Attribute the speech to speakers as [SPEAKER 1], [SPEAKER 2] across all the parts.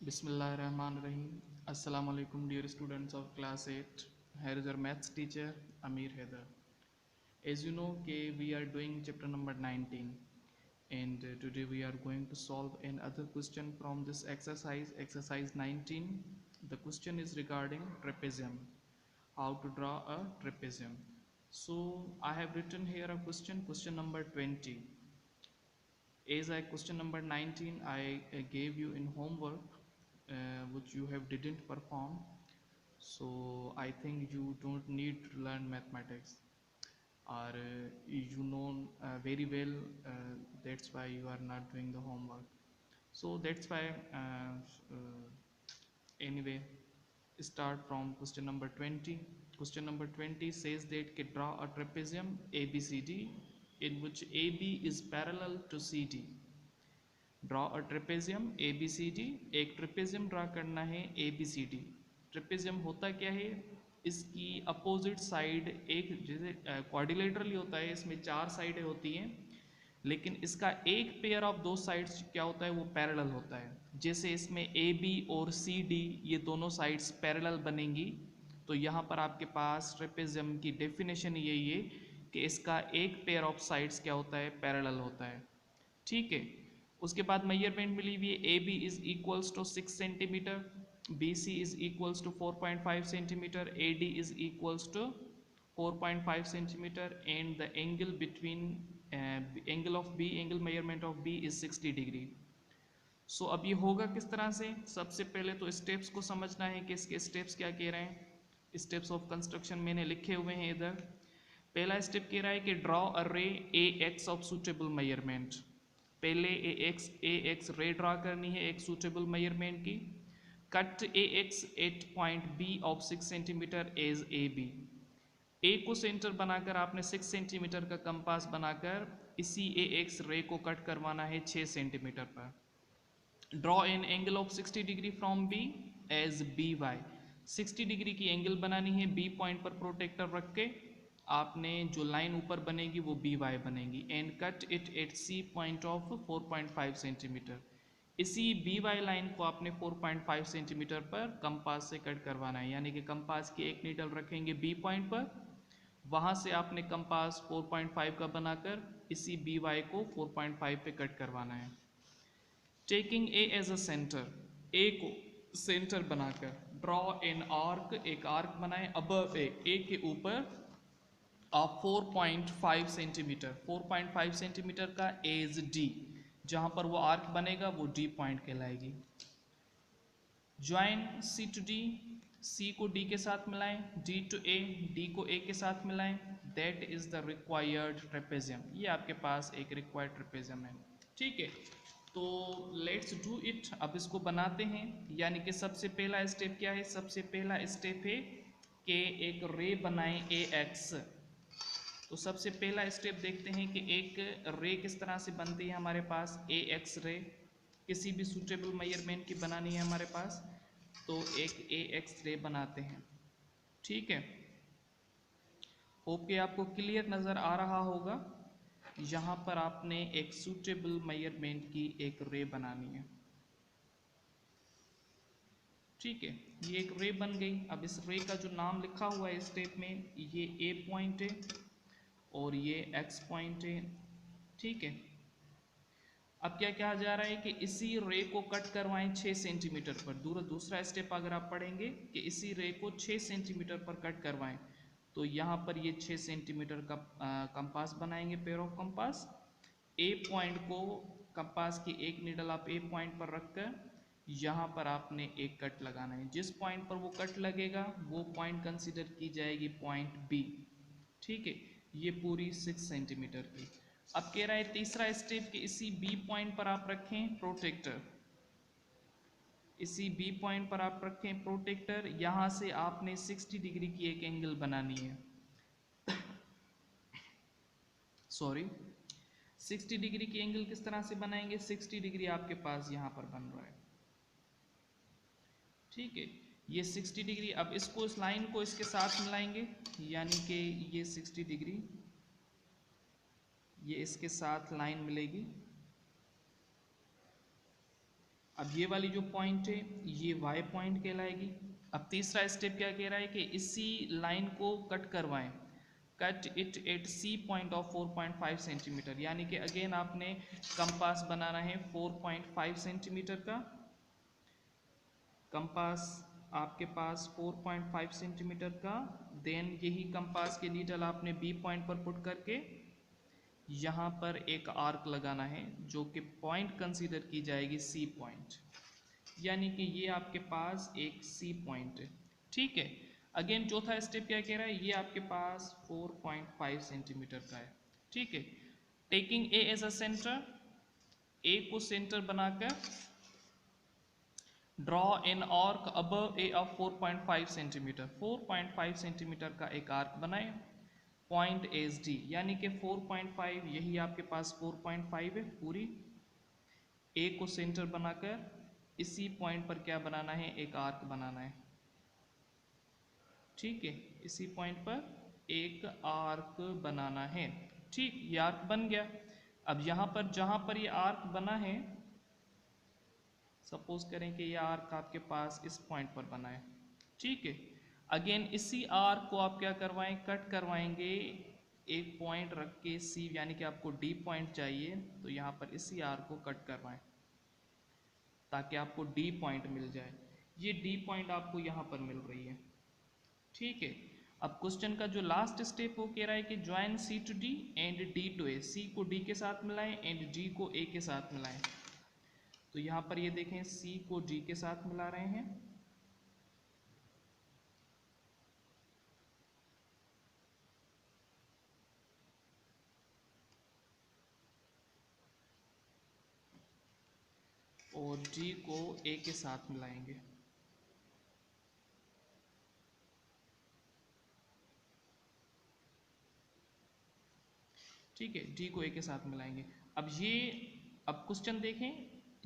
[SPEAKER 1] Bismillahirrahmanirrahim. Assalamu alaikum, dear students of class 8. Here is your maths teacher Amir Haider. As you know, we are doing chapter number 19, and today we are going to solve another question from this exercise 19. The question is regarding trapezium, how to draw a trapezium. So I have written here a question number 20. As I question number 19 I gave you in homework, which you have didn't perform, so I think you don't need to learn mathematics, or you know very well, that's why you are not doing the homework. So that's why, anyway, start from question number 20. Question number 20 says that draw a trapezium ABCD in which AB is parallel to CD. Draw a trapezium A B C D. एक trapezium draw करना है A B C D. Trapezium होता क्या है, इसकी opposite side एक, जैसे क्वाड्रिलेटरली होता है, इसमें चार साइडें होती हैं, लेकिन इसका एक पेयर ऑफ दो साइड्स क्या होता है, वो पैरेलल होता है। जैसे इसमें ए बी और सी डी ये दोनों साइड्स पैरेलल बनेंगी, तो यहाँ पर आपके पास ट्रेपेजियम की डेफिनेशन यही है कि इसका एक पेयर ऑफ साइड्स क्या होता है, पैरेलल होता है। ठीक है, उसके बाद मेजरमेंट मिली हुई है, A B is equals to 6 centimetre, B C is equals to 4.5 centimetre, A D is equals to 4.5 centimetre, and the angle between angle of B, angle measurement of B is 60 degree. So अब ये होगा किस तरह से, सबसे पहले तो steps को समझना है कि इसके स्टेप्स क्या कह रहे हैं। स्टेप्स ऑफ कंस्ट्रक्शन मैंने लिखे हुए हैं इधर। पहला स्टेप कह रहा है कि draw a ray A X of suitable measurement. पहले ए एक्स रे ड्रा करनी है एक सूटेबल मेजरमेंट की। Cut A X at point B of 6 centimetre as A B. A को सेंटर बनाकर आपने 6 सेंटीमीटर का कंपास बनाकर इसी ए एक्स रे को कट करवाना है 6 सेंटीमीटर पर। Draw an angle of 60 degree from B as B Y. 60 degree की एंगल बनानी है बी पॉइंट पर प्रोटेक्टर रख के। आपने जो लाइन ऊपर बनेगी वो बी वाई बनेगी। And cut it at C point of 4.5 centimetre. इसी बी वाई लाइन को आपने 4.5 सेंटीमीटर पर कंपास से कट करवाना है, यानी कि कंपास की एक नीडल रखेंगे बी पॉइंट पर, वहाँ से आपने कंपास 4.5 का बनाकर इसी बी वाई को 4.5 पे कट करवाना है। Taking A as a centre, A को सेंटर बनाकर ड्रॉ एन आर्क, एक आर्क बनाए अबव ए के ऊपर ऑफ 4.5 सेंटीमीटर, 4.5 सेंटीमीटर का एज डी, जहां पर वो आर्क बनेगा वो डी पॉइंट कहलाएगी। Join C to D, C को डी के साथ मिलाएं, डी टू ए, डी को ए के साथ मिलाएं। That is the required trapezium. ये आपके पास एक रिक्वायर्ड ट्रेपेजियम है। ठीक है, तो लेट्स डू इट। अब इसको बनाते हैं, यानी कि सबसे पहला स्टेप क्या है, सबसे पहला स्टेप है कि एक रे बनाएं ए एक्स। तो सबसे पहला स्टेप देखते हैं कि एक रे किस तरह से बनती है हमारे पास। ए एक्स रे किसी भी सूटेबल मेजरमेंट की बनानी है हमारे पास, तो एक ए एक्स रे बनाते हैं। ठीक है, होप कि आपको क्लियर नज़र आ रहा होगा। यहाँ पर आपने एक सूटेबल मेजरमेंट की एक रे बनानी है। ठीक है, ये एक रे बन गई। अब इस रे का जो नाम लिखा हुआ है स्टेप में, ये ए पॉइंट है और ये एक्स पॉइंट है। ठीक है, अब क्या कहा जा रहा है कि इसी रे को कट करवाएं 6 सेंटीमीटर पर। दूसरा स्टेप अगर आप पढ़ेंगे कि इसी रे को 6 सेंटीमीटर पर कट करवाएं, तो यहाँ पर ये 6 सेंटीमीटर का कंपास बनाएंगे, pair of compass. A point को, कंपास की एक नीडल आप ए पॉइंट पर रखकर यहाँ पर आपने एक कट लगाना है। जिस पॉइंट पर वो कट लगेगा वो पॉइंट कंसीडर की जाएगी पॉइंट बी। ठीक है, ये पूरी 6 सेंटीमीटर की। अब कह रहा है तीसरा स्टेप कि इसी बी पॉइंट पर आप रखें प्रोटेक्टर। इसी बी पॉइंट पर आप रखें प्रोटेक्टर। यहां से आपने 60 डिग्री की एक एंगल बनानी है। सॉरी, 60 डिग्री की एंगल किस तरह से बनाएंगे, 60 डिग्री आपके पास यहां पर बन रहा है। ठीक है, ये 60 डिग्री, अब इसको, इस लाइन को इसके साथ मिलाएंगे, यानी कि ये 60 डिग्री ये इसके साथ लाइन मिलेगी। अब ये वाली जो पॉइंट है ये y पॉइंट कहलाएगी। अब तीसरा स्टेप क्या कह रहा है कि इसी लाइन को कट करवाएं, cut it at C point of 4.5 centimetre, यानी कि अगेन आपने कंपास बनाना है 4.5 सेंटीमीटर का। कंपास आपके पास 4.5 सेंटीमीटर का, देन यही कंपास की नीडल आपने बी पॉइंट पर पुट करके यहाँ पर एक आर्क लगाना है जो कि पॉइंट कंसीडर की जाएगी सी पॉइंट, यानी कि ये आपके पास एक सी पॉइंट है। ठीक है, अगेन चौथा स्टेप क्या कह रहा है, ये आपके पास 4.5 सेंटीमीटर का है। ठीक है, taking A as a centre, A को सेंटर बनाकर draw an arc above A of 4.5 centimetre, 4.5 centimetre का एक आर्क बनाए पॉइंट एस डी, यानी कि 4.5 यही आपके पास 4.5 है पूरी। ए को सेंटर बनाकर इसी पॉइंट पर क्या बनाना है, एक आर्क बनाना है। ठीक है, इसी पॉइंट पर एक आर्क बनाना है। ठीक, ये आर्क बन गया। अब यहाँ पर जहाँ पर ये आर्क बना है, सपोज करें कि ये आर्क आपके पास इस पॉइंट पर बना है। ठीक है, अगेन इसी आर्क को आप क्या करवाएं, कट करवाएंगे एक पॉइंट रख के सी, यानी कि आपको डी पॉइंट चाहिए, तो यहाँ पर इसी आर्क को कट करवाएं ताकि आपको डी पॉइंट मिल जाए। ये डी पॉइंट आपको यहाँ पर मिल रही है। ठीक है, अब क्वेश्चन का जो लास्ट स्टेप वो कह रहा है कि join C to D and D to A, C को डी के साथ मिलाएं एंड डी को ए के साथ मिलाएं। तो यहाँ पर ये देखें सी को डी के साथ मिला रहे हैं, और डी को ए के साथ मिलाएंगे। ठीक है, डी को ए के साथ मिलाएंगे। अब क्वेश्चन देखें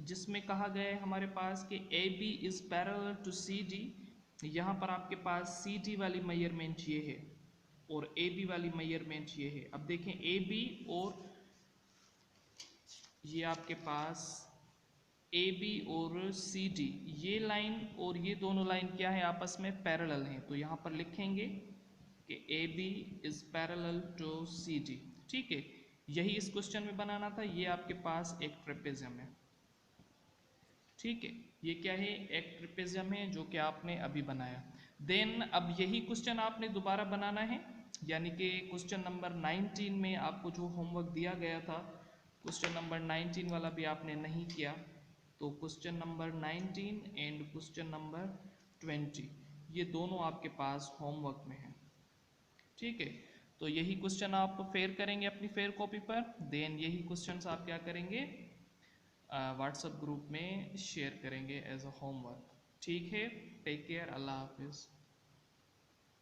[SPEAKER 1] जिसमें कहा गया है हमारे पास कि A B is parallel to C D. यहाँ पर आपके पास सी डी वाली मेजरमेंट ये है और ए बी वाली मेजरमेंट ये है। अब देखें ए बी और ये आपके पास ए बी और सी डी, ये लाइन और ये दोनों लाइन क्या है, आपस में पैरेलल हैं। तो यहाँ पर लिखेंगे कि A B is parallel to C D. ठीक है, यही इस क्वेश्चन में बनाना था। ये आपके पास एक ट्रेपेजियम है। ठीक है, ये क्या है, एक ट्रेपेजियम है जो कि आपने अभी बनाया। देन अब यही क्वेश्चन आपने दोबारा बनाना है, यानी कि क्वेश्चन नंबर 19 में आपको जो होमवर्क दिया गया था, क्वेश्चन नंबर 19 वाला भी आपने नहीं किया, तो question number 19 and question number 20 ये दोनों आपके पास होमवर्क में है। ठीक है, तो यही क्वेश्चन आप फेयर करेंगे अपनी फेयर कॉपी पर, देन यही क्वेश्चंस आप क्या करेंगे, व्हाट्सएप ग्रुप में शेयर करेंगे एज अ होमवर्क। ठीक है, टेक केयर, अल्लाह हाफिज़।